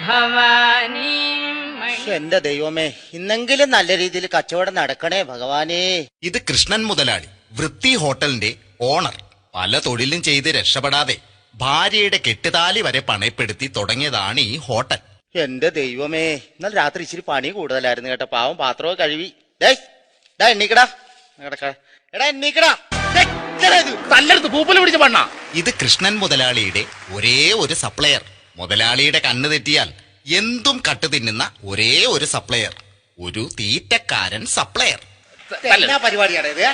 ഭവാനി. എന്റെ ദൈവമേ, ഇന്നെങ്കിലും നല്ല രീതിയിൽ കച്ചവടം നടക്കണേ ഭഗവാനേ. ഇത് കൃഷ്ണൻ മുതലാളി, വൃത്തി ഹോട്ടലിന്റെ ഓണർ. പല തൊഴിലും ചെയ്ത് രക്ഷപ്പെടാതെ ഭാര്യയുടെ കെട്ടുതാലി വരെ പണയപ്പെടുത്തി തുടങ്ങിയതാണ് ഈ ഹോട്ടൽ. എന്റെ ദൈവമേ, ഇന്നലെ രാത്രി ഇച്ചിരി പണി കൂടുതലായിരുന്നു കേട്ടോ. പാവം പാത്രമൊക്കെ കഴുകി. എണ്ണീക്കടാ, എടാ എണ്ണീക്കടാ. നല്ലെടുത്ത് പൂപ്പല് പിടിച്ച പണ്ണ. ഇത് കൃഷ്ണൻ മുതലാളിയുടെ ഒരേ ഒരു സപ്ലയർ. മുതലാളിയുടെ കണ്ണ് തെറ്റിയാൽ എന്തും കട്ടു തിന്നുന്ന ഒരേ ഒരു സപ്ലയർ, ഒരു തീറ്റക്കാരൻ സപ്ലയർ. എന്നാ പരിപാടിയാണ് ഇത്?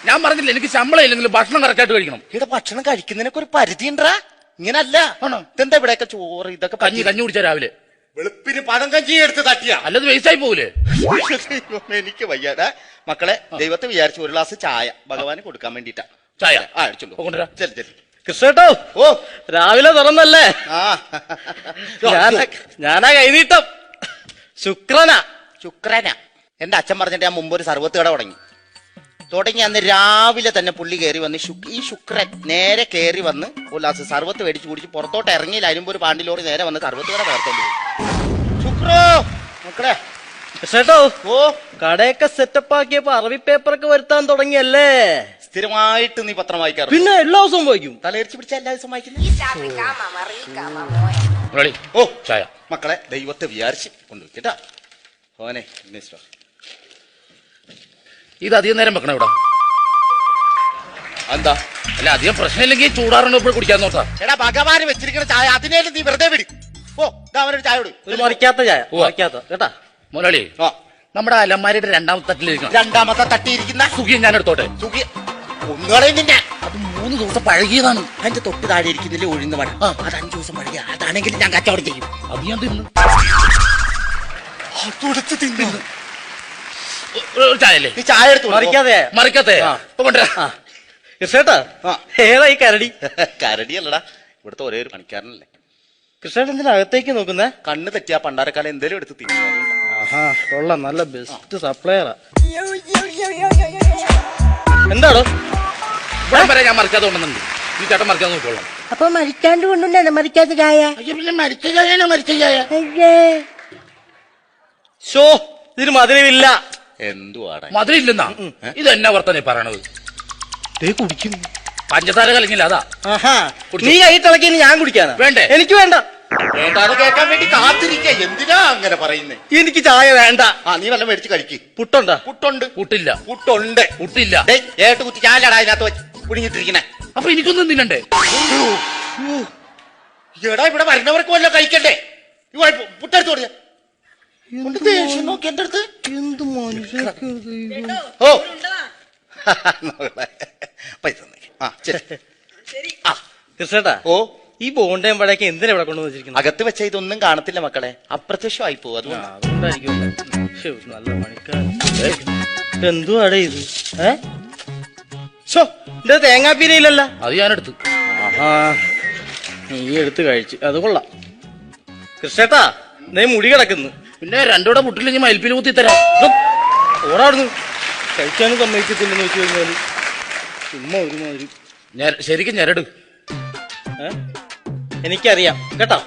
ഞാൻ പറഞ്ഞില്ല എനിക്ക് ശമ്പളം ഇല്ലെങ്കിലും ഭക്ഷണം കറക്റ്റായിട്ട് കഴിക്കണം. ഇവിടെ ഭക്ഷണം കഴിക്കുന്നതിനൊക്കെ ഒരു പരിധി ഉണ്ടാ. ഇങ്ങനല്ല. ഇതെന്താ ഇവിടെയൊക്കെ ചോറ് ഇതൊക്കെ കഞ്ഞി കുടിച്ച രാവിലെ വെളുപ്പിന് പഴം കഞ്ഞി എടുത്ത് തട്ടിയാ അല്ലത് വേസ്റ്റ് ആയി പോകൂലേ? എനിക്ക് വയ്യാടാ മക്കളെ. ദൈവത്തെ വിചാരിച്ചു ഒരു ഗ്ലാസ് ചായ ഭഗവാന് കൊടുക്കാൻ വേണ്ടിട്ടാ. ചായ അടിച്ചോളൂ. കൃഷ്ണേട്ടോ, ഓ രാവിലെ തുറന്നല്ലേ? ഞാനാ കൈനീട്ടം. ശുക്രന. എന്റെ അച്ഛൻ പറഞ്ഞിട്ട് ഞാൻ മുമ്പ് ഒരു സർവത്ത് കട തുടങ്ങി അന്ന് രാവിലെ തന്നെ പുള്ളി കയറി വന്ന് ഈ ശുക്രൻ നേരെ കയറി വന്ന് ഒരു ഗ്ലാസ് സർവത്ത് മേടിച്ച് കുടിച്ച് പുറത്തോട്ട് ഇറങ്ങിയില്ല. അതിനുമ്പോ ഒരു പാണ്ടി ലോറി നേരെ വന്ന് സർവത്ത് കട പേർത്തോണ്ട് പോയി. ശുക്രോ മക്കളെ. കൃഷ്ണേട്ടോ, ഓ കടയൊക്കെ സെറ്റപ്പ് ആക്കിയപ്പോ അറബി പേപ്പറൊക്കെ വരുത്താൻ തുടങ്ങിയല്ലേ? സ്ഥിരമായിട്ട് നീ പത്രം വായിക്കാറ്? പിന്നെ എല്ലാ ദിവസവും വായിക്കും. തലയിരിച്ച് പിടിച്ച എല്ലാ ദിവസവും വായിക്കുന്നു. ഓ ചായ. മക്കളെ ദൈവത്തെ വിചാരിച്ച് കൊണ്ടുപോയിട്ടാ ഓനെ. ഇത് അധികം നേരം വെക്കണം ഇവിടെ. എന്താ? അല്ല അധികം പ്രശ്നമില്ലെങ്കിൽ ചൂടാറുണ്ട് ഇപ്പോൾ കുടിക്കാൻ നോട്ടാ. എടാ ഭഗവാന് വെച്ചിരിക്കുന്ന ചായ അതിനേലും നീ വെറുതെ വിടി. ഓ ഇതാ അവനൊരു ചായ കൊടു. ഒരു മറിക്കാത്ത ചായ. മറിക്കാത്ത കേട്ടാ മുതലാളി. നമ്മുടെ അലമാരിയുടെ രണ്ടാമത്തെ തട്ടിലിരിക്കണം. രണ്ടാമത്തെ തട്ടിയിരിക്കുന്ന സുഖിയും ഞാൻ എടുത്തോട്ടെ. സുഖി ഒന്നുകളെ നിന്നെ. അത് 3 ദിവസം പഴകിയതാണ്. അതിന്റെ തൊട്ട് താഴെ ഇരിക്കുന്നില്ലേ ഉഴുന്ന മഴ, അത് 5 ദിവസം പഴകിയ. അതാണെങ്കിൽ ഞാൻ കച്ചവടം ചെയ്യും. അത് ഞാൻ തിന്നു. ചായല്ലേ? നീ ചായ എടുത്തു. മറിക്കാതെ കൃഷ്ണേട്ടാ, ഏതാ ഈ കരടി? കരടിയല്ലടാ, ഇവിടുത്തെ ഒരേ ഒരു പണിക്കാരനല്ലേ. കൃഷ്ണേട്ടൻ എന്തിനാ അകത്തേക്ക് നോക്കുന്നേ? കണ്ണ് തെറ്റിയാ പണ്ടാരക്കാലം എന്തേലും എടുത്ത് തിന്നു. ആഹാ കൊള്ളാം, നല്ല ബെസ്റ്റ് സപ്ലയറാ. എന്താടോ ഇവിടെ വരെ ഞാൻ മറിക്കാതെ കൊണ്ടുവന്നുണ്ട്. ഈ ചേട്ടൻ മറിക്കാതെ നോക്കിക്കൊള്ളാം. അപ്പൊ മരിക്കാണ്ട് കൊണ്ടുണ്ടാണ് മരിക്കാത്ത ചായ. പിന്നെ മരിച്ച ചായ മരിച്ച ചായ. ഷോ ഇതിന് മധുരമില്ല. എന്തുവാടാ മധുരം ഇല്ലെന്നാ? ഇത് എന്നാ വർത്തനെ പറയണത്? കുടിക്കും. പഞ്ചസാര കലങ്ങില്ല അതാ. നീ കൈട്ടിളക്കി ഞാൻ കുടിക്കാനാ? വേണ്ടേ? എനിക്ക് വേണ്ട. വേണ്ടാന്ന് കേൾക്കാൻ വേണ്ടി കാത്തിരിക്ക. എന്തിനാ അങ്ങനെ പറയുന്നേ? എനിക്ക് ചായ വേണ്ട. നീ വല്ലതും മേടിച്ച് കഴിക്ക്. പുട്ടുണ്ടാ? പുട്ടുണ്ട്. പുട്ടില്ല. പുട്ടുണ്ട്. പുട്ടില്ല. ഏട്ട് കുത്തി ചാലടാ അതിനകത്ത് വെച്ച് കുടിഞ്ഞിട്ടിരിക്കണേ. അപ്പൊ എനിക്കൊന്നും തിന്നണ്ടേ? എടാ ഇവിടെ വരുന്നവർക്ക് വല്ല കഴിക്കണ്ടേ? പുട്ടെടുത്ത് കൊടുക്ക. നോക്കി എന്റെ അടുത്ത് എന്ത് മനുഷ്യ. ഓ പൈസ കൃഷ്ണേട്ടാ, ഓ ഈ ബോണ്ടയും പടയൊക്കെ എന്തിനാ ഇവിടെ കൊണ്ടുവന്ന് വെച്ചിരിക്കുന്നത്? അകത്ത് വെച്ച ഇതൊന്നും കാണത്തില്ല മക്കളെ, അപ്രത്യക്ഷമായി പോകും. അതുകൊണ്ടായിരിക്കും. നല്ല പണിക്കാരൻ. എന്തുവാടേ ഇത്? എന്റെ തേങ്ങാപ്പീരയില്ലല്ല. അത് ഞാനെടുത്തു. ആഹാ നീ എടുത്ത് കഴിച്ചു, അത് കൊള്ളാം. കൃഷ്ണേട്ടാ, നീ മുടി കിടക്കുന്നു. പിന്നെ രണ്ടൂടെ മുട്ടില്ലെങ്കിൽ മയിൽപ്പിൽ കുത്തി തരാം. ഓടാടുന്നു. കഴിക്കാനും സമ്മതിക്കത്തില്ലെന്ന് വെച്ച് കഴിഞ്ഞാല് ചുമ്മാ ഒരുമാതിരി. ശരിക്കും ഞെരട്. എനിക്കറിയാം കേട്ടോ.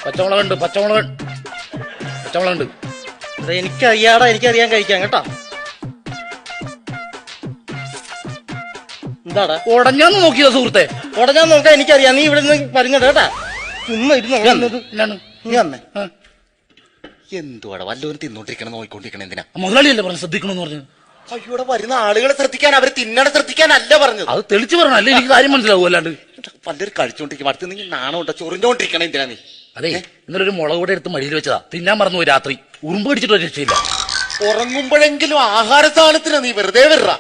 പച്ചമുളകുണ്ട്. എനിക്കറിയാടാ, എനിക്കറിയാൻ കഴിക്കാം കേട്ടോ. എന്താടാ ഉടഞ്ഞാന്ന് നോക്കിയോ സുഹൃത്തെ? ഉടഞ്ഞാൻ നോക്കാൻ എനിക്കറിയാം. നീ ഇവിടെ നിന്ന് പറഞ്ഞത് കേട്ടാ. ചുമ്മാ ഇരുന്ന് എന്തുവാടാ വല്ലവരും തിന്നോണ്ടിരിക്കണം നോയിക്കൊണ്ടിരിക്കണം. എന്തിനാ? മുതലാളിയല്ലേ പറഞ്ഞു ശ്രദ്ധിക്കണമെന്ന് പറഞ്ഞു. അയ്യോടെ വരുന്ന ആളുകളെ ശ്രദ്ധിക്കാൻ, അവര് തിന്നണ ശ്രദ്ധിക്കാനല്ല പറഞ്ഞത്. അത് തെളിച്ചു പറഞ്ഞ അല്ലേ എനിക്ക് കാര്യം മനസ്സിലാവും. അല്ലാണ്ട് പലരും കഴിച്ചോണ്ടിരിക്കും. അടുത്ത് നീ നാണോണ്ട ചൊറിഞ്ഞോണ്ടിരിക്കണം. എന്തിനാ നീ? അതെ ഇന്നലെ ഒരു മുളക് കൂടെ എടുത്ത് മടിയിൽ വെച്ചതാ. തിന്നാൻ മറന്നു രാത്രി. ഉറുമ്പ് പിടിച്ചിട്ട് ഒരു രക്ഷയില്ല. ഉറങ്ങുമ്പോഴെങ്കിലും ആഹാര സാധനത്തിന് നീ വെറുതെ വരാ.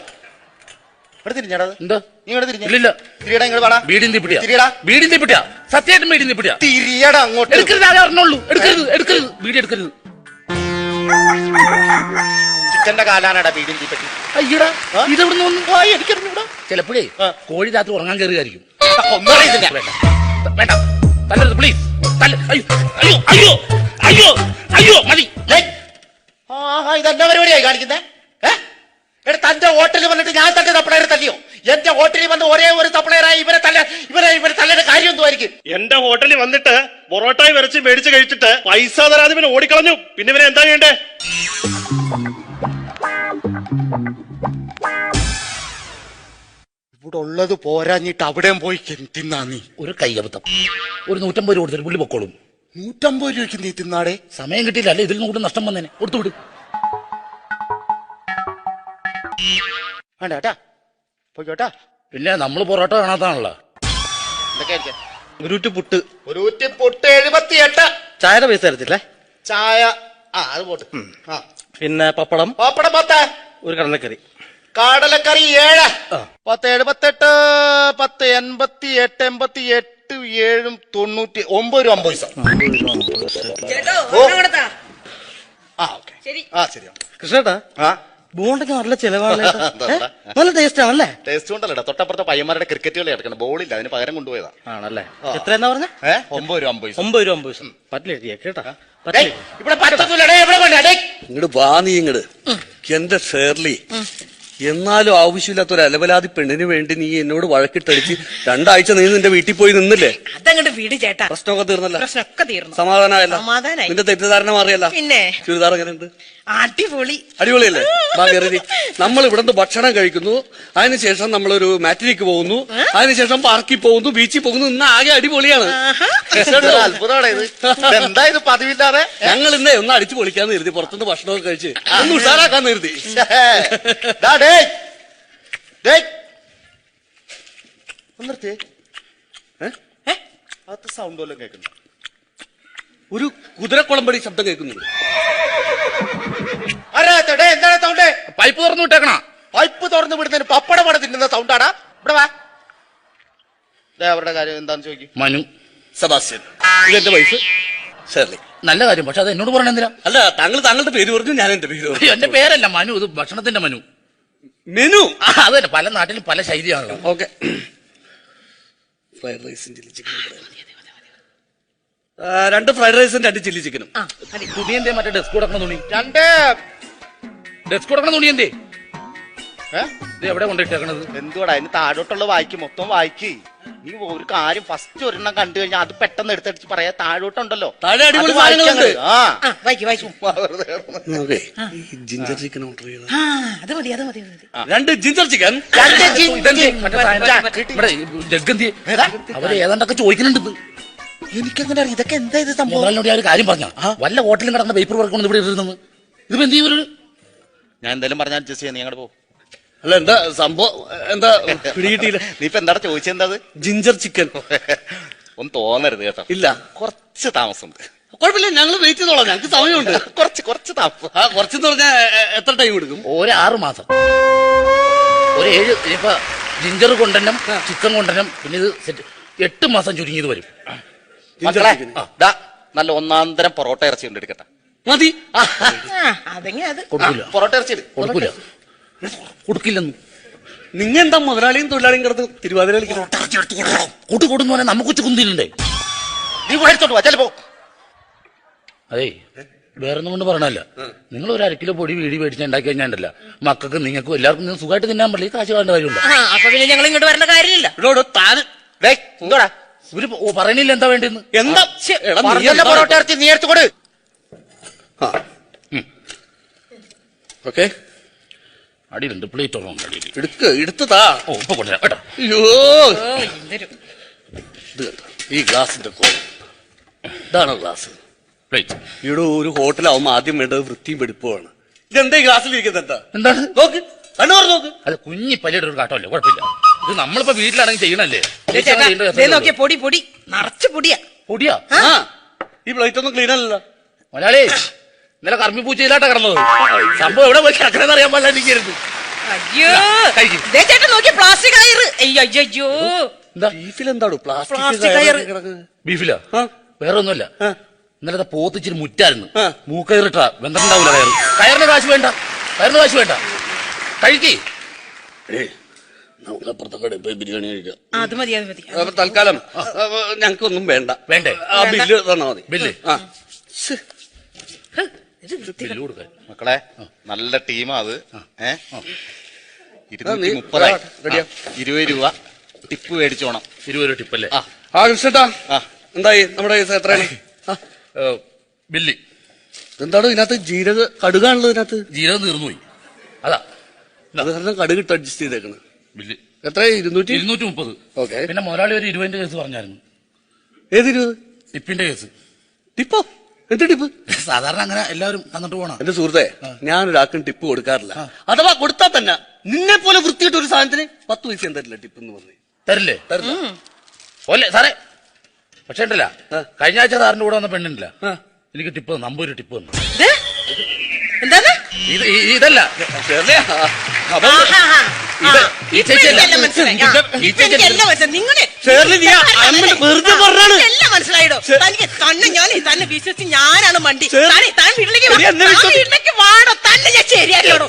ഇവിടെ തിരിഞ്ഞാടാ. എന്താ നീ ഇവിടെ തിരിഞ്ഞ? ഇല്ല. തിരിയടാ ഇങ്ങോട്ട് വാടാ. വീടിൻ തീപ്പിട്ടിയാ. സത്യമായിട്ടും വീടിൻ തീപ്പിട്ടിയാ. തിരിയടാ അങ്ങോട്ട്. എടുക്കരുത്, ആരേ അറിഞ്ഞോളൂ. എടുക്കരുത് വീടി എടുക്കരുത്. ചിക്കന്റെ കാലാനാടാ വീടിൻ തീപ്പറ്റി. അയ്യടാ ഇതെവിടുന്ന് വന്നു? എനിക്കറിഞ്ഞൂടാ. ചിലപ്പോഴേ കോഴി രാത്രി ഉറങ്ങാൻ കയറുകയായിരിക്കും. വേണ്ട തല്ലരുത് പ്ലീസ്. അയ്യോ മതി. ഇതെന്നാ പരിപാടിയായി കാണിക്കുന്നേ? തന്റെ ഹോട്ടലിൽ വന്നിട്ട് ഞാൻ തന്റെ സപ്ലയർ തല്ലിയോ? എന്റെ ഹോട്ടലിൽ വന്ന് ഒരേ ഒരു സപ്ലയറായി ഇവരെ തല്ലേണ്ട കാര്യം മേടിക്ക്. എന്റെ ഹോട്ടലിൽ വന്നിട്ട് പൊറോട്ടായി വരച്ച് മേടിച്ച് കഴിച്ചിട്ട് പൈസ തരാതെ ഇവനെ ഓടിക്കളഞ്ഞു. പിന്നെ ഇവനെ എന്താ ചെയ്യണ്ടേ? ഇവിടെ ഉള്ളത് പോരാഞ്ഞിട്ട് അവിടെയും പോയി തിന്നാ നീ. ഒരു കയ്യബദ്ധം. ഒരു 150 രൂപ കൊടുത്തിട്ട് പുള്ളി പൊക്കോളും. 150 രൂപയ്ക്ക് നീ തിന്നാടേ. സമയം കിട്ടിയില്ല, അല്ലെ ഇതിൽ നിന്ന് കൂടെ നഷ്ടം വന്നേനെ. കൊടുത്തുവിടും. വേണ്ട കേട്ടാ, പോയിക്കോട്ടാ. പിന്നെ നമ്മള് പൊറോട്ട കാണാത്താണല്ലോ. എന്തൊക്കെയായിരിക്കും? ഒരു കുറ്റി പുട്ട്, ഒരു കുറ്റി പുട്ട് 78. ചായയുടെ പൈസ തരത്തില്ലേ? ചായ അത് പോട്ട്. പിന്നെ പപ്പടം, പപ്പടം 10, ഒരു കടലക്കറി, കടലക്കറി 7, 10 78, 10 88, 88 7 90, 9 രൂപ 50 പൈസ. ഓക്കെ. ശരി. കൃഷ്ണേട്ടാ ബോണ്ടൊക്കെ നല്ല ചെലവാണ്. നല്ല ടേസ്റ്റ് ആണല്ലേ? ടേസ്റ്റ് കൊണ്ടല്ലടാ, തൊട്ടപ്പുറത്തെ പയ്യന്മാരുടെ ക്രിക്കറ്റ് കളി കിടക്കണം, ബോളില്ല, അതിന് പകരം കൊണ്ടുപോയതാ. ആണല്ലേ? എത്രയെന്നാ പറഞ്ഞ? 9 രൂപ 50 പൈസ. 9 രൂപ 50 പൈസ. പറ്റില്ല കേട്ടാ, ഡേയ്, ഇവിടെ പറ്റത്തില്ലടേ, ഇവിടെ കൊണ്ടാ ഡേയ്. ഇങ്ങോട്ട് വാ നീ ഇങ്ങട്. എന്റെ ഷേർലി, എന്നാലും ആവശ്യമില്ലാത്ത ഒരു അലവലാതി പെണ്ണിന് വേണ്ടി നീ എന്നോട് വഴക്കിട്ടടിച്ച് 2 ആഴ്ച നീ നിന്റെ വീട്ടിൽ പോയി നിന്നില്ലേ? അതങ്ങോട്ട് വീട് ചേട്ടാ, പ്രശ്നമൊക്കെ തീർന്നല്ല? പ്രശ്നമൊക്കെ തീർന്നു. സമാധാനമായല്ല? സമാധാനായി. നിന്റെ തെറ്റിദ്ധാരണ മാറിയല്ല? പിന്നെ ചുരിദാർ എങ്ങനെയുണ്ട്? അടിപൊളി. അടിപൊളിയല്ലേ? വാ കയറി. നമ്മൾ ഇവിടുന്ന് ഭക്ഷണം കഴിക്കുന്നു, അതിനുശേഷം നമ്മളൊരു മാറ്റിലേക്ക് പോകുന്നു, അതിനുശേഷം പാർക്കിൽ പോകുന്നു, ബീച്ചിൽ പോകുന്നു. ഇന്ന് ആകെ അടിപൊളിയാണ്. അത്ഭുതമാണ് ഇത്. എന്താ ഇത് പതിവില്ലാതെ? ഞങ്ങൾ ഇന്നേ ഒന്ന് അടിച്ചു പൊളിക്കാന്ന് കരുതി, പുറത്തുനിന്ന് ഭക്ഷണമൊക്കെ കഴിച്ച് ഒന്ന് ഉഷാറാക്കാന്ന് കരുതി. നിർത്തി. അത് സൗണ്ട് വല്ലതും കേൾക്കുന്നു. ഒരു കുതിരക്കുളമ്പടി ശബ്ദം കേൾക്കുന്നുണ്ട്. എന്താണ് സൗണ്ട്? പൈപ്പ് തുറന്നു വിട്ടേക്കണ. പൈപ്പ് തുറന്നു വിടുന്നതിന് പപ്പടം പട തിന്നുന്ന സൗണ്ടാടാ. ഇവിടെ വാ. അവരുടെ കാര്യം എന്താന്ന് ചോദിക്കും. മനു. സെബാസ്റ്റ്യൻ. ഇതെന്റെ വൈഫ് ഷേർലി. നല്ല കാര്യം, പക്ഷെ അത് എന്നോട് പറഞ്ഞെന്തിനാ? അല്ല, താങ്കൾ താങ്കളുടെ പേര് പറഞ്ഞു, ഞാൻ എന്റെ പേര് പറഞ്ഞു. എന്റെ പേരല്ല മനു, ഇത് ഭക്ഷണത്തിന്റെ മനു. മെനു അത് തന്നെ, പല നാട്ടിലും പല ശൈലിയാണല്ലോ. ഓക്കെ. ഫ്രൈഡ് റൈസും ചില്ലി ചിക്കനും. 2 ഫ്രൈഡ് റൈസും 2 ചില്ലി ചിക്കനും. തുണി എന്തേ? മറ്റേ ഡെസ്ക് കൊടുക്കണ തുണി. 2 ഡെസ്ക് കൊടുക്കണ തുണി എന്തേ? ഇത് എവിടെ കൊണ്ടിട്ടേക്കണത്? എന്തുവാടാ അതിന് താഴോട്ടുള്ള വായിക്ക്, മൊത്തം വായിക്ക്. നീ ഒരു കാര്യം ഫസ്റ്റ് ഒരെണ്ണം കണ്ടു കഴിഞ്ഞാൽ അത് പെട്ടെന്ന് എടുത്തടിച്ച് പറയാ. താഴോട്ടുണ്ടല്ലോ, താഴെ അടിപൊളി അത് വായിക്കാൻ സാധനങ്ങളുണ്ട്. വായിക്കും വായിക്കും. ഓക്കെ. ജിഞ്ചർ ചിക്കൻ ഓർഡർ ചെയ്യണം. അത് മതി, അത് മതി, മതി. 2 ജിഞ്ചർ ചിക്കൻ. അവര് ഏതാണ്ടൊക്കെ ചോദിക്കുന്നുണ്ട്. എനിക്കെങ്ങനെ അറിയാം ഇതൊക്കെ എന്താ ഇത് സംഭവം? മുതലാളിനോട് ഞാൻ ഒരു കാര്യം പറഞ്ഞ, വല്ല ഹോട്ടലും കിടന്ന പേപ്പർ വർക്ക് കൊണ്ട് ഇവിടെ ഇരുന്നത്. ഇതിപ്പോ എന്ത് ചെയ്യും? ഞാൻ എന്തായാലും പറഞ്ഞ അഡ്ജസ്റ്റ് ചെയ്യാൻ. നീ അങ്ങോട്ട് പോകും. അല്ല, എന്താ സംഭവം? എന്താ പിടികിട്ടിയില്ല? നീ ഇപ്പൊ എന്താ ചോദിച്ചെന്താ? Ginger chicken. ഒന്നും തോന്നരുത് കേട്ടോ. ഇല്ല, കുറച്ച് താമസമുണ്ട്. കുഴപ്പമില്ല, ഞങ്ങൾ വെയിറ്റ് ചെയ്തോളാം, ഞങ്ങൾക്ക് സമയമുണ്ട്. കുറച്ച് താമസം. കുറച്ചെന്ന് പറഞ്ഞാൽ എത്ര ടൈം എടുക്കും? ഒരു 6 മാസം, ഒരു 7. ഇപ്പൊ ജിഞ്ചർ കൊണ്ടുവരണം, ചിക്കൻ കൊണ്ടുവരണം, പിന്നെ ഇത് സെറ്റ് 8 മാസം ചുരുങ്ങിയത് വരും. മക്കളെ, നല്ല ഒന്നാന്തരം പൊറോട്ട ഇറച്ചി ഉണ്ട്, എടുക്കട്ടെ. മതി. അതെങ്ങനെ? അത് കൊടുക്കില്ല, പൊറോട്ട ഇറച്ചി കൊടുക്കില്ല, കൊടുക്കില്ലെന്നു. നിങ്ങ എന്താ മുതലാളിയും തൊഴിലാളിയും കിടന്ന് തിരുവാതിര കളിക്കണം? കൊടുക്കുന്നു പറഞ്ഞാൽ നമുക്ക് കുന്തിലുണ്ടേ. നീ മേടിച്ചോട്ട് വാ, ചിലപ്പോ. അതേ, വേറൊന്നും കൊണ്ട് പറഞ്ഞല്ല, നിങ്ങൾ ഒരു 1 കിലോ പൊടി വീടി മേടിച്ച് ഉണ്ടാക്കി കഴിഞ്ഞാണ്ടല്ല, മക്കൾക്ക് നിങ്ങൾക്കും എല്ലാവർക്കും നിങ്ങൾ സുഖമായിട്ട് തിന്നാൻ പറ്റില്ല. കാശ് വേണ്ട കാര്യമുണ്ട്. അപ്പൊ പിന്നെ ഞങ്ങൾ ഇങ്ങോട്ട് വരേണ്ട കാര്യമില്ല. ഇവിടെ താന് എന്തോടാ ഇവര് പറയണില്ല എന്താ വേണ്ടെന്ന്. എന്താ പൊറോട്ട ഇറച്ചി നീ എടുത്തു കൊടു. ഓക്കെ. അടിയിലുണ്ട്, പ്ലേറ്റ് ഓർമ്മ അടിയിൽ. എടുത്തതാ. ഓ, ഇപ്പൊ കൊണ്ടുവരാം കേട്ടോ. അയ്യോ, എന്തൊരു ഇത് കണ്ടോ, ഈ ഗ്ലാസിന്റെ കോൾ. ഇതാണോ ഗ്ലാസ്? പ്ലേറ്റ്. ഇവിടെ ഒരു ഹോട്ടലാവുമ്പോ ആദ്യം വേണ്ടത് വൃത്തിയും വെടുപ്പമാണ്. ഇതെന്താ ഈ ഗ്ലാസ്സിലിരിക്കുന്നത്? എന്താ? എന്താണ്? നോക്ക്, കണ്ണൂർ നോക്ക്. അത് കുഞ്ഞി പല്ലിയുടെ ഒരു കാട്ടമല്ലേ, കുഴപ്പമില്ല. ഇത് നമ്മളിപ്പോ വീട്ടിലാണെങ്കിൽ ചെയ്യണല്ലേ. ചേട്ടാ, ദേ നോക്കിയേ, പൊടി പൊടി നിറച്ച് പൊടിയാ. പൊടിയാ? ഈ പ്ലേറ്റ് ഒന്നും ക്ലീൻ അല്ലല്ലോ. മലയാളി, ഇന്നലെ കർമ്മി പൂച്ചയിലാട്ടാ കിടന്നത്. സംഭവം എവിടെ പോയി കിടക്കണെന്ന് അറിയാൻ പാടില്ല. എനിക്കരുത്. അയ്യോ, ദേ ചേട്ടാ നോക്കിയേ, പ്ലാസ്റ്റിക് കയറ്. അയ്യോ അയ്യോ. എന്താ ബീഫിൽ എന്താണോ പ്ലാസ്റ്റിക് കയറ്? ബീഫിലാ? വേറെ ഒന്നുമല്ല, ഇന്നലത്തെ പോത്തിച്ചിരി മുറ്റായിരുന്നു. മൂക്കയറിട്ടാ വെന്തണ്ടാവൂല കയറ്. കയറിന് കാശ് വേണ്ട, കയറിന് കാശ് വേണ്ട. കഴിക്കേ. നമുക്കപ്പുറത്തെ കടയിൽ പോയി ബിരിയാണി കഴിക്കാം. അത് മതി, അത് മതി. തൽക്കാലം ഞങ്ങൾക്കൊന്നും വേണ്ട. വേണ്ടേ? ആ ബില്ല് തന്നാ മതി. ബില്ല്? ഇത് കൊടുക്കാൻ. മക്കളെ, നല്ല ടീമാ അത്. 230 20 രൂപ ടിപ്പ് മേടിച്ചോണം. 20 രൂപ ടിപ്പല്ലേ? ആ കൃഷ്ണേട്ടാ എന്തായി നമ്മുടെ കേസ് എത്രയാണ്? ബില്ല് എന്താണോ ഇതിനകത്ത് ജീരക കടുകാണല്ലോ ഇതിനകത്ത്. ജീരകം തീർന്നുപോയി, അതാ അത് കാരണം കടുകിട്ട് അഡ്ജസ്റ്റ് ചെയ്തേക്കണ്. ബില്ല് എത്ര? 230. ഓക്കെ. പിന്നെ മുതലാളി ഒരു 20 കേസ് പറഞ്ഞായിരുന്നു. ഏത് 20? ടിപ്പിന്റെ കേസ്. ടിപ്പോ? എന്ത് ടിപ്പ്? സാധാരണ അങ്ങനെ എല്ലാവരും തന്നിട്ട് പോണ. എന്റെ സുഹൃത്തെ, ഞാനൊരാൾക്കും ടിപ്പ് കൊടുക്കാറില്ല. അഥവാ കൊടുത്താൽ തന്നെ നിന്നെ പോലെ വൃത്തിയിട്ട് ഒരു സാധനത്തിന് 10 പൈസ തരില്ല ടിപ്പ് എന്ന് പറഞ്ഞു. തരില്ലേ? തരില്ല. പോലെ സാറേ. പക്ഷേ ഉണ്ടല്ല, കഴിഞ്ഞ ആഴ്ച സാറിന്റെ കൂടെ വന്ന പെണ്ണില്ല, എനിക്ക് ടിപ്പ് തന്നു, 50 ടിപ്പ് തന്നു. എന്താണ് ഇതല്ല ഈ ചേച്ചിയല്ല. വെറുതെ പറഞ്ഞാണ്. എല്ലാം മനസ്സിലായിടോ. തനിക്ക് തന്നെ ഞാൻ തന്നെ വിശ്വസിച്ച് ഞാനാണ് മണ്ടി. താൻ വീട്ടിലേക്ക് വാടോ, തന്നെ ഞാൻ ശരിയാക്കിയോടോ.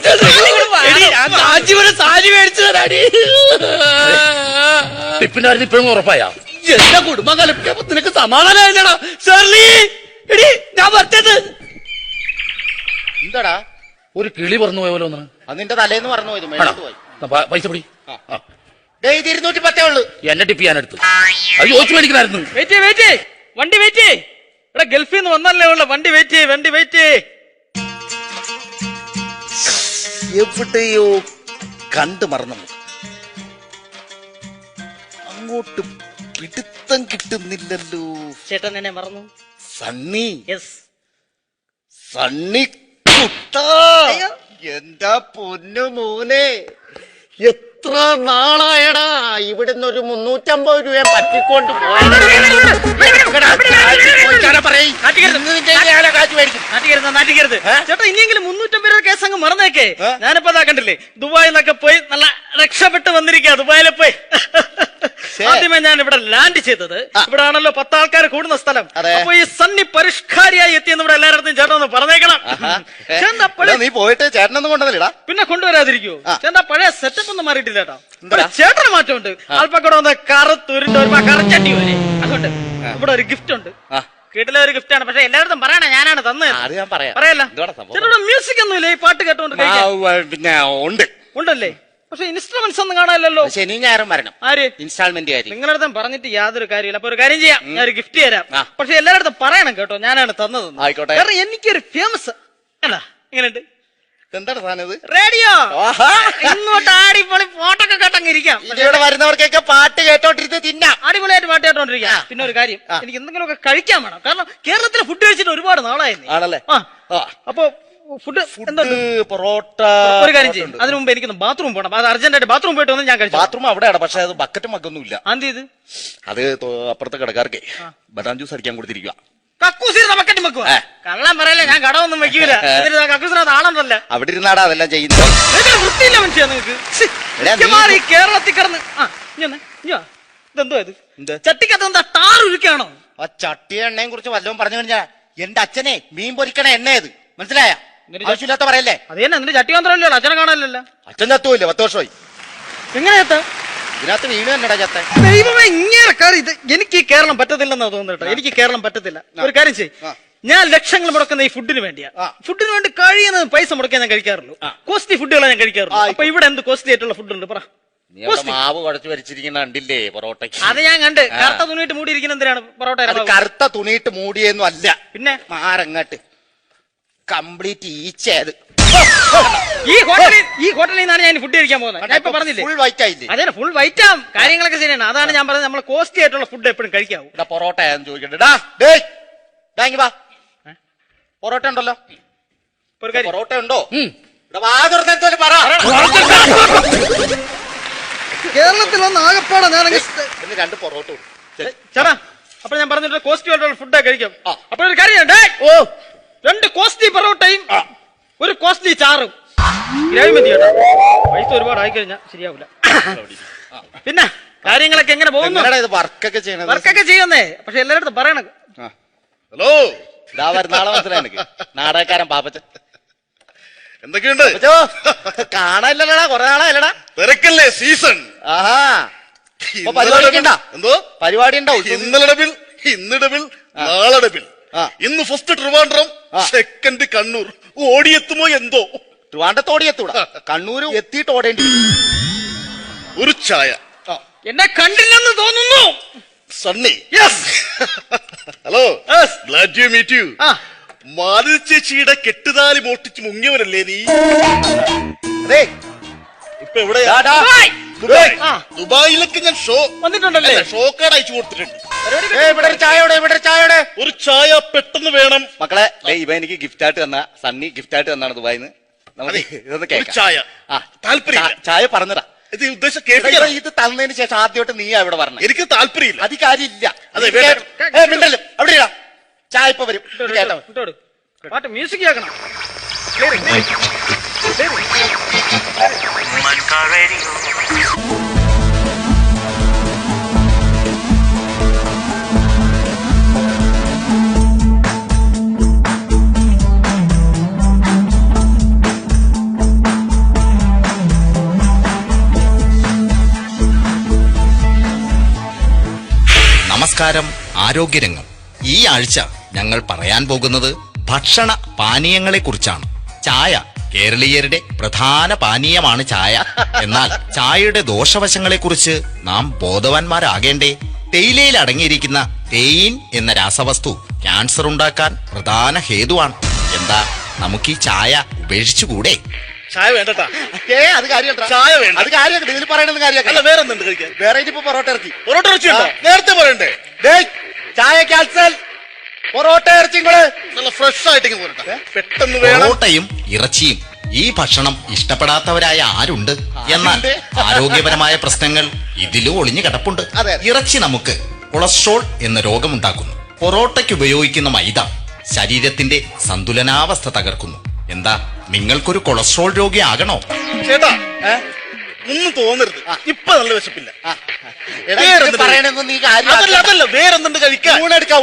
സാരി മേടിച്ചു തരാടി. ടിപ്പിന്റെ കാര്യത്തിൽ ഇപ്പോഴും ഉറപ്പായാ? എന്റെ കുടുംബം കലപ്പിച്ചപ്പോ നിനക്ക് സമാധാനമായില്ലടാ ഷേർലി. എടി ഞാൻ പറഞ്ഞത് എന്താടാ? ഒരു കിളി പറന്നു പോയ പോലെ ഒന്നാണ്. അത് നിന്റെ തലേന്ന് പറഞ്ഞു പോയത്, മേലോട്ട് പോയി. പൈസ പിടി. ഇത് 210 ഉള്ളു. എന്റെ ടിപ്പ് ഞാൻ എടുത്തു. അത് ചോദിച്ചു മേടിക്കണായിരുന്നു. വെയിറ്റ് വണ്ടി വെയിറ്റ്. ഇവിടെ ഗൾഫിൽ നിന്ന് വന്നല്ലേ ഉള്ള വണ്ടി വെയിറ്റ്. എവിടെയോ കണ്ടു മറന്നു. അങ്ങോട്ട് പിടുത്തം കിട്ടുന്നില്ലല്ലോ. ചേട്ടൻ എന്നെ മറന്നു. സണ്ണി, യെസ്. സണ്ണി കുട്ടാ, എന്താ പൊന്നു മോനെ, എത്ര നാളായടാ ഇവിടുന്ന് ഒരു 350 രൂപ പറ്റിക്കൊണ്ട് നാട്ടിക്കരുത്. ചേട്ടാ ഇനിയെങ്കിലും 350 രൂപ കേസ് അങ്ങ് മറന്നേക്കേ. ഞാനിപ്പോ അതാ കണ്ടില്ലേ, ദുബായിൽ നിന്നൊക്കെ പോയി നല്ല രക്ഷപ്പെട്ട് വന്നിരിക്കുക. ദുബായിലെ പോയി ആദ്യമേ ഞാൻ ഇവിടെ ലാൻഡ് ചെയ്തത്. ഇവിടെ ആണല്ലോ 10 ആൾക്കാർ കൂടുന്ന സ്ഥലം. അപ്പൊ ഈ സണ്ണി പരിഷ്കാരിയായി എത്തിയെന്ന് ഇവിടെ എല്ലായിടത്തും ചേട്ടൻ ഒന്ന് പറഞ്ഞേക്കണം. നീ പോയിട്ട് ചേട്ടനൊന്നും കൊണ്ടുവന്നില്ലടാ. പിന്നെ കൊണ്ടുവരാതിരിക്കൂ. ചേട്ടാ പഴയ സെറ്റപ്പ് ഒന്നും മാറിയിട്ടില്ല കേട്ടോ. ചേട്ടന് മാറ്റമുണ്ട്. അല്പക്കൂടെ ഒന്ന് കറുത്തുരുണ്ട് ഒരു കറച്ചട്ടി വരെ. അതുകൊണ്ട് ഇവിടെ ഒരു ഗിഫ്റ്റ് ഉണ്ട്. വീട്ടിലെ ഒരു ഗിഫ്റ്റ് ആണ്. പക്ഷെ എല്ലായിടത്തും പറയണ ഞാനാണ് തന്നത്. പറയല്ല. ചേട്ടാ മ്യൂസിക് ഒന്നുമില്ല ഈ പാട്ട് കേട്ടോണ്ട്? പിന്നെ ഉണ്ടല്ലേ. പക്ഷെ ഇൻസ്ട്രുമെന്റ്സ് ഒന്നും കാണാനല്ലോ. ശനി ഞായറും വരണം. ആര്? ഇൻസ്റ്റാൾമെന്റ് കാര്യം. നിങ്ങളുടെ പറഞ്ഞിട്ട് യാതൊരു കാര്യമില്ല. അപ്പൊ ഒരു കാര്യം ചെയ്യാം, ഞാൻ ഒരു ഗിഫ്റ്റ് തരാം. പക്ഷെ എല്ലായിടത്തും പറയണം കേട്ടോ ഞാനാണ് തന്നത്. ആയിക്കോട്ടെ. കാരണം എനിക്കൊരു ഫേമസ് അല്ല. എങ്ങനെയുണ്ട്? എന്താണ് സാധനം ഇത്? റേഡിയോ. ഇങ്ങോട്ട് അടിപൊളി പാട്ടൊക്കെ കേട്ടങ്ങിരിക്കാം. ഇവിടെ വരുന്നവർക്കൊക്കെ പാട്ട് കേട്ടോണ്ടിരുന്ന് തിന്നാം. അടിപൊളിയായിട്ട് പാട്ട് കേട്ടോണ്ടിരിക്കാം. പിന്നെ ഒരു കാര്യം, എനിക്ക് എന്തെങ്കിലുമൊക്കെ കഴിക്കാൻ വേണം. കാരണം കേരളത്തിലെ ഫുഡ് കഴിച്ചിട്ട് ഒരുപാട് നാളായിരുന്നു. ആണല്ലേ? അപ്പൊ ഫുഡ് പൊറോട്ട. ഒരു കാര്യം ചെയ്യും, അതിന് മുമ്പ് എനിക്കൊന്ന് ബാത്റൂം പോകണം. അത് അർജന്റായിട്ട് ബാത്റൂം പോയിട്ട് വന്ന് ഞാൻ കഴിച്ചു. ബാത്റൂം അവിടെയാണ്, പക്ഷെ അത് ബക്കറ്റും മക്കൊന്നും ഇല്ല. എന്ത് ചെയ്ത്? അത് അപ്പുറത്തെ കടക്കാർക്ക് ബദാം ജ്യൂസ് അടിക്കാൻ കൊടുത്തിരിക്കുക. കക്കൂസിരുന്ന ബക്കറ്റും വെക്കുക. കള്ളം പറയല്ലേ, ഞാൻ കടമൊന്നും വെക്കൂല. കക്കൂസിനകത്ത് ആളുണ്ടല്ലോ. അവിടെ ഇരുന്നാടാ അതെല്ലാം ചെയ്യുന്നത്. വൃത്തിയില്ല മനുഷ്യ നിങ്ങൾക്ക്. കേരളത്തിൽ കിടന്ന് ഇതെന്തോ ഇത്? ചട്ടിക്കകത്ത് എന്താ ടാർ ഒഴിക്കാണോ? ആ ചട്ടി എണ്ണയെ കുറിച്ച് വല്ലതും പറഞ്ഞു കഴിഞ്ഞാ എന്റെ അച്ഛനെ മീൻ പൊരിക്കണ എണ്ണയത് മനസ്സിലായ? ആവശ്യമില്ലാത്ത പറയല്ലേ. അത് തന്നെ, അതിന്റെ ചട്ടി മാത്രമല്ലോ, അച്ഛനെ കാണാനല്ലോ. അച്ഛൻ ചത്തുമില്ല, 10 വർഷമായി. എങ്ങനെ ചത്ത? ഇതിനകത്ത് വീണ് തന്നെടാ ചത്ത. ദൈവമേ, ഇങ്ങനെ ഇത് എനിക്ക് ഈ കേരളം പറ്റത്തില്ലെന്നാ തോന്നുന്നു. എനിക്ക് കേരളം പറ്റത്തില്ല. ഒരു കാര്യം ചെയ്യും, ഞാൻ ലക്ഷങ്ങൾ മുടക്കുന്ന ഈ ഫുഡിന് വേണ്ടിയാ. ഫുഡിന് വേണ്ടി കഴിയുന്നത് പൈസ മുടക്കാൻ ഞാൻ കഴിക്കാറുള്ളൂ. കോസ്റ്റ്ലി ഫുഡുകളെ ഞാൻ കഴിക്കാറുള്ളൂ. അപ്പൊ ഇവിടെ എന്ത് കോസ്റ്റ്ലി ആയിട്ടുള്ള ഫുഡ് ഉണ്ട്? പറ. മാവ് കുഴച്ച് വരച്ചിരിക്കുന്ന കണ്ടില്ലേ പൊറോട്ടയ്ക്ക്? അത് ഞാൻ കണ്ട്. കറുത്ത തുണിയിട്ട് മൂടിയിരിക്കുന്ന എന്തിനാണ് പൊറോട്ട? കറുത്ത തുണിയിട്ട് മൂടിയൊന്നും അല്ല. പിന്നെ മാറങ്ങാട്ട് കംപ്ലീറ്റ് ഈച്ചയത്. ഈ ഹോട്ടലിൽ നിന്നാണ് ഞാൻ ഫുഡ് കഴിക്കാൻ പോകുന്നത്. ഞാൻ ഇപ്പൊ പറഞ്ഞില്ലേ ഫുൾ വൈറ്റ് ആയില്ലേ? അതെ, ഫുൾ വൈറ്റ് ആവും. കാര്യങ്ങളൊക്കെ ശരിയാണ്. അതാണ് ഞാൻ പറഞ്ഞത്, നമ്മൾ കോസ്റ്റ്ലി ആയിട്ടുള്ള ഫുഡ് എപ്പോഴും കഴിക്കാവൂ. പൊറോട്ട ചോദിക്കട്ടെ. പൊറോട്ട ഉണ്ടല്ലോ. പൊറോട്ട ഉണ്ടോ? പറ. കേരളത്തിലൊന്ന് ആകപ്പാടാ ഞാൻ 2 പൊറോട്ട ചേട്ടാ. അപ്പൊ ഞാൻ പറഞ്ഞിട്ട് കോസ്റ്റ്ലി ആയിട്ടുള്ള ഫുഡ് കഴിക്കാം. അപ്പൊ ഒരു കാര്യം 2 കോസ്റ്റ്ലി പൊറോട്ടയും 1 കോസ്റ്റ്ലി ചാറും ഗ്രേവി മതി കേട്ടോ. പൈസ ഒരുപാട് ആയിക്കഴിഞ്ഞാൽ ശരിയാവില്ല. പിന്നെ കാര്യങ്ങളൊക്കെ എങ്ങനെ പോകുന്നു? വർക്കൊക്കെ ചെയ്യുന്നേ, പക്ഷെ എല്ലായിടത്തും പറയണ. ഹലോ, ഇതാ വരുന്നാളെ മനസ്സിലായി എനിക്ക്. നാടകക്കാരൻ പാപ്പച്ചൻ. എന്തൊക്കെയുണ്ട്? കാണാനില്ലടാ, കൊറേ നാളായല്ലടാ. തിരക്കല്ലേ സീസൺ? ആഹാ. എന്തോ പരിപാടി ഉണ്ടാവും. ഇന്നിടവിൽ നാളടവിൽ. ഇന്ന് ഫസ്റ്റ് ട്രിവാൻഡ്രം, സെക്കൻഡ് കണ്ണൂർ. ഓടിയെത്തുമോ എന്തോ? ട്രിവാൻഡ്രത്ത് ഓടിയെത്തൂടാ, കണ്ണൂര് എത്തിയിട്ട് ഓടേണ്ടി. ഒരു ചായ. എന്നെ കണ്ടില്ലെന്ന് തോന്നുന്നു. Sunny. Yes. Hello. Yes. Glad to meet you. ആ മാലതി ചേച്ചിയുടെ കെട്ടുതാലി മോട്ടിച്ച് മുങ്ങിയവരല്ലേ നീ? അതെ ഇപ്പൊ എവിടെയാ? ദുബായ്. ദുബായ്. ആ. ദുബായിലൊക്കെ ഞാൻ വന്നിട്ടുണ്ടല്ലേ? ഷോക്കാർഡ് അയച്ചു കൊടുത്തിട്ടുണ്ട്. ഇവിടെ ഒരു ചായയോടെ ഇവിടെ ഒരു ചായയോടെ ഒരു ചായ പെട്ടെന്ന് വേണം. മക്കളെ ഇവ എനിക്ക് ഗിഫ്റ്റ് ആയിട്ട് തന്ന സണ്ണി ഗിഫ്റ്റ് ആയിട്ട് തന്നാണ് ദുബായിന്ന്. നമുക്ക് അതെ, ഇതൊന്ന് ഒരു കേൾക്കാം. ചായ. ആ താല്പര്യമില്ല. ചായ പറഞ്ഞതാ. ഇത് ഉദ്ദേശം എടാ, കേൾപ്പിക്കണം. ഇത് തന്നതിന് ശേഷം ആദ്യമായിട്ട് നീ അവിടെ പറഞ്ഞ എനിക്ക് താല്പര്യമില്ല. അത് കാര്യമില്ല. അതെ, നീ വേണ്ട. മിണ്ടല്ലോ അവിടെ ഇടാ. ചായ ഇപ്പൊ വരും. ഇത് കേട്ടോ. ഇട്ടോട്. പാട്ട് മ്യൂസിക് കേൾക്കണം. നമസ്കാരം. ആരോഗ്യരംഗം. ഈ ആഴ്ച ഞങ്ങൾ പറയാൻ പോകുന്നത് ഭക്ഷണ പാനീയങ്ങളെ കുറിച്ചാണ്. ചായ കേരളീയരുടെ പ്രധാന പാനീയമാണ് ചായ. എന്നാൽ ചായയുടെ ദോഷവശങ്ങളെ കുറിച്ച് നാം ബോധവാന്മാരാകേണ്ടേ? തേയിലയിൽ അടങ്ങിയിരിക്കുന്ന തെയിൻ എന്ന രാസവസ്തു ക്യാൻസർ ഉണ്ടാക്കാൻ പ്രധാന ഹേതുവാണ്. എന്താ നമുക്ക് ഈ ചായ ഉപേക്ഷിച്ചുകൂടെ? ചായ വേണ്ടട്ടാ. അത് കാര്യമാ. ചായ വേണ്ട. അത് കാര്യമാ. ഇതിൽ പറയണത് അല്ല, കാര്യമാ. വേറെ എന്തുണ്ട് കഴിക്കാൻ? വേറെ ഇനിയിപ്പോ പൊറോട്ട ഇറച്ചി. പൊറോട്ട ഇറച്ചിയുണ്ടോ? നേരത്തെ പറയണ്ടേ? ഡേയ്, ചായ ക്യാൻസൽ. പൊറോട്ട ഇറച്ചിങ്ങള് നല്ല ഫ്രഷ് ആയിട്ട് പോരട്ടെ. പെട്ടെന്ന് വേണം. പൊറോട്ടയും ഇറച്ചിയും ഈ ഭക്ഷണം ഇഷ്ടപ്പെടാത്തവരായ ആരുണ്ട്? എന്നാൽ ആരോഗ്യപരമായ പ്രശ്നങ്ങൾ ഇതിലും ഒളിഞ്ഞു കിടപ്പുണ്ട്. അതെ. ഇറച്ചി നമുക്ക് കൊളസ്ട്രോൾ എന്ന രോഗമുണ്ടാക്കുന്നു. പൊറോട്ടയ്ക്ക് ഉപയോഗിക്കുന്ന മൈദ ശരീരത്തിന്റെ സന്തുലനാവസ്ഥ തകർക്കുന്നു. എന്താ നിങ്ങൾക്കൊരു കൊളസ്ട്രോൾ രോഗി ആകണോ? ചേട്ടാ, ഒന്നും തോന്നരുത്. ഇപ്പൊ നല്ല വിശപ്പില്ല. പറയണെന്ന് നീ കാര്യം അതല്ല അതല്ല, വേറെന്തുണ്ട് കഴിക്കാൻ? ഊണെടുക്ക.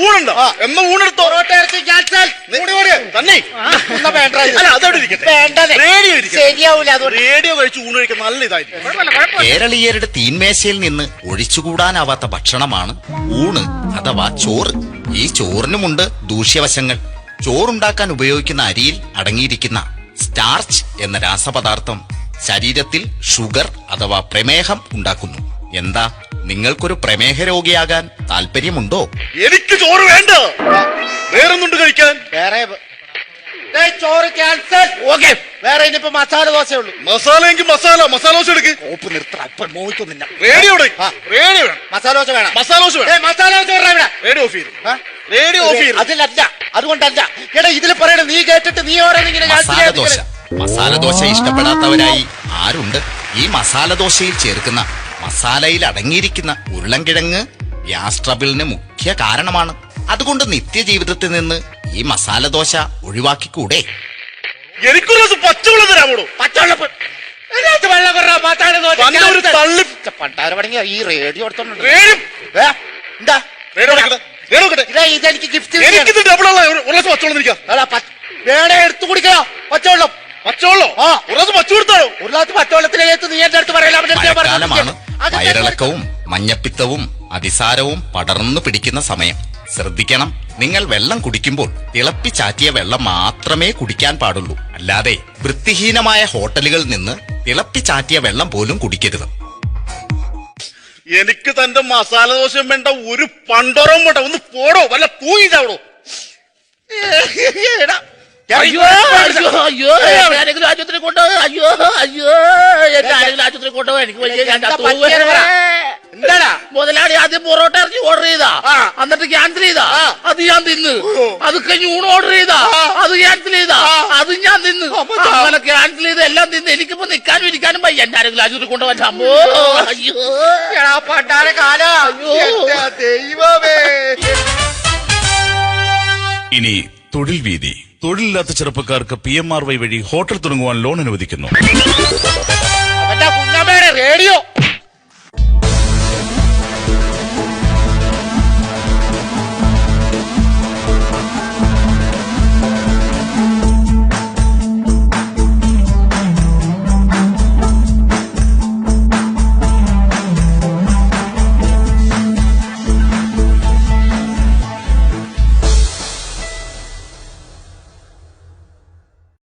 ഊണുണ്ടോ? എന്നാ ഊണെടുത്തോ. പൊറോട്ട ഇറച്ചി ക്യാൻസൽ. തന്നെ. എന്നാ വേണ്ട. അല്ല, അതവിടെ ഇരിക്കട്ടെ. വേണ്ടത്. റേഡിയോ ഇരിക്കട്ടെ. ശരിയാവൂല. അതുകൊണ്ട് റേഡിയോ കഴിച്ച് ഊണ് കഴിക്കാൻ നല്ല ഇതായിരിക്കും. കേരളീയരുടെ തീന്മേശയിൽ നിന്ന് ഒഴിച്ചുകൂടാനാവാത്ത ഭക്ഷണമാണ് ഊണ് അഥവാ ചോറ്. ഈ ചോറിനുമുണ്ട് ദൂഷ്യവശങ്ങൾ. ചോറുണ്ടാക്കാൻ ഉപയോഗിക്കുന്ന അരിയിൽ അടങ്ങിയിരിക്കുന്ന സ്റ്റാർച്ച് എന്ന രാസപദാർത്ഥം ശരീരത്തിൽ ഷുഗർ അഥവാ പ്രമേഹം ഉണ്ടാക്കുന്നു. എന്താ നിങ്ങൾക്കൊരു പ്രമേഹ രോഗിയാകാൻ താല്പര്യമുണ്ടോ? എനിക്ക് ചോറ് വേണ്ട. വേറൊന്നുണ്ട് കഴിക്കാൻ? വേറെ ചോറ് ക്യാൻസൽ. ഓക്കെ. വേറെ ഇനിയിപ്പോ മസാല ദോശ ഉള്ളൂ. മസാല എങ്കിൽ മസാല ദോശ എടുക്ക്. ഓപ്പ് നിർത്തണം. ഇപ്പൊ മോഹിക്കൊന്നില്ല. റേഡിയോ ആ. റേഡിയോ വേണം. മസാല ദോശ വേണം. മസാല ദോശ വേണം. മസാല ദോശ ഇവിടെ. റേഡിയോ ഓഫ് ചെയ്തു. റേഡിയോ ഓഫ് ചെയ്തു. അതിലല്ല. അതുകൊണ്ടല്ല. എടാ ഇതിൽ പറയണ നീ കേട്ടിട്ട് നീ ഓരോന്നിങ്ങനെ മസാലദോശ. മസാലദോശ ഇഷ്ടപ്പെടാത്തവരായി ആരുണ്ട്? ഈ മസാലദോശയിൽ ചേർക്കുന്ന മസാലയിൽ അടങ്ങിയിരിക്കുന്ന ഉരുളൻകിഴങ്ങ് ഗ്യാസ് ട്രബിളിന് മുഖ്യ കാരണമാണ്. അതുകൊണ്ട് നിത്യജീവിതത്തിൽ നിന്ന് ഈ മസാലദോശ ഒഴിവാക്കിക്കൂടെ? എനിക്കൊരു പച്ചവെള്ളം തരാമോ? പച്ചവെള്ളം പണ്ടാരപടങ്ങി ഈ റേഡിയോ എടുത്തോണ്ട് റേഡിയോ എന്താ റേഡിയോ എടുക്കട്ടെ. റേഡിയോ എടുക്കട്ടെ. ഇതെനിക്ക് ഗിഫ്റ്റ്. എനിക്കിത് ഡബിളുള്ള ഒരു ഗ്ലാസ് പച്ചവെള്ളം നിൽക്കാം. വേണേ എടുത്തു കുടിക്കോ പച്ചവെള്ളം. പച്ചവെള്ളോ? ആ. ഒരു ഗ്ലാസ് പച്ച കൊടുത്താലോ? ഒരു ഗ്ലാസ് പച്ചവെള്ളത്തിലേക്ക് നീ എന്റെ അടുത്ത് പറയല. മഴക്കാലമാണ്. വയറിളക്കവും മഞ്ഞപ്പിത്തവും അതിസാരവും പടർന്നു പിടിക്കുന്ന സമയം. ശ്രദ്ധിക്കണം. നിങ്ങൾ വെള്ളം കുടിക്കുമ്പോൾ തിളപ്പിച്ചാറ്റിയ വെള്ളം മാത്രമേ കുടിക്കാൻ പാടുള്ളൂ. അല്ലാതെ വൃത്തിഹീനമായ ഹോട്ടലുകളിൽ നിന്ന് തിളപ്പിച്ചാറ്റിയ വെള്ളം പോലും കുടിക്കരുത്. എനിക്ക് തന്റെ മസാല ദോശയും വേണ്ട, ഒരു പണ്ടോറവും വേണ്ട. ഒന്ന് പോടോ, വല്ല തൂങ്ങിച്ചാവടോ. അയ്യോ അയ്യോ അയ്യോ ആരെങ്കിലും ആശുപത്രി കൊണ്ടുപോകും. അയ്യോ അയ്യോ എന്നെ ആരെങ്കിലും ആശുപത്രി കൊണ്ടുപോകും. എനിക്ക് വലിയ എന്താടാ മുതലാളി ആദ്യം പൊറോട്ട ഇറച്ചി ഓർഡർ ചെയ്താ, എന്നിട്ട് ക്യാൻസൽ ചെയ്താ. അത് ഞാൻ തിന്ന്. അത് കഴിഞ്ഞ് ഊണ് ഓർഡർ ചെയ്താ, അത് ക്യാൻസൽ ചെയ്താ. അത് ഞാൻ തിന്ന്. അങ്ങനെ ക്യാൻസൽ ചെയ്ത് എല്ലാം തിന്ന്. എനിക്കിപ്പോ നിൽക്കാനും ഇരിക്കാനും വയ്യ. എന്നെ ആരെങ്കിലും ആശുപത്രി കൊണ്ടുപോകാൻ. അമ്മോ അയ്യോ പണ്ടാര കാല. ദൈവമേ. ഇനി തൊഴിൽ വീതി. തൊഴിലില്ലാത്ത ചെറുപ്പക്കാർക്ക് PMRY വഴി ഹോട്ടൽ തുടങ്ങുവാൻ ലോൺ അനുവദിക്കുന്നു.